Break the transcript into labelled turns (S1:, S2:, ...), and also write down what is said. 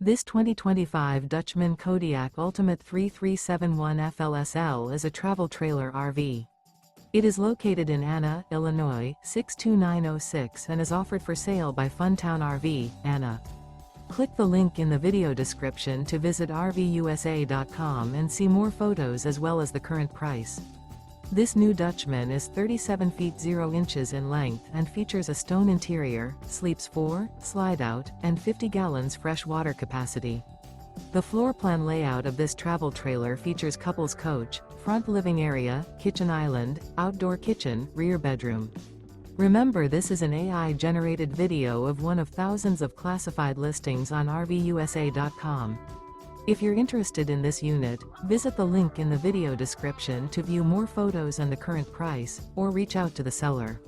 S1: This 2025 Dutchmen Kodiak Ultimate 3371 FLSL is a travel trailer RV. It is located in Anna, Illinois, 62906 and is offered for sale by Funtown RV, Anna. Click the link in the video description to visit RVUSA.com and see more photos as well as the current price. This new Dutchman is 37 feet 0 inches in length and features a stone interior, sleeps 4, slide-out, and 50 gallons fresh water capacity. The floor plan layout of this travel trailer features couples coach, front living area, kitchen island, outdoor kitchen, rear bedroom. Remember, this is an AI-generated video of one of thousands of classified listings on RVUSA.com. If you're interested in this unit, visit the link in the video description to view more photos and the current price, or reach out to the seller.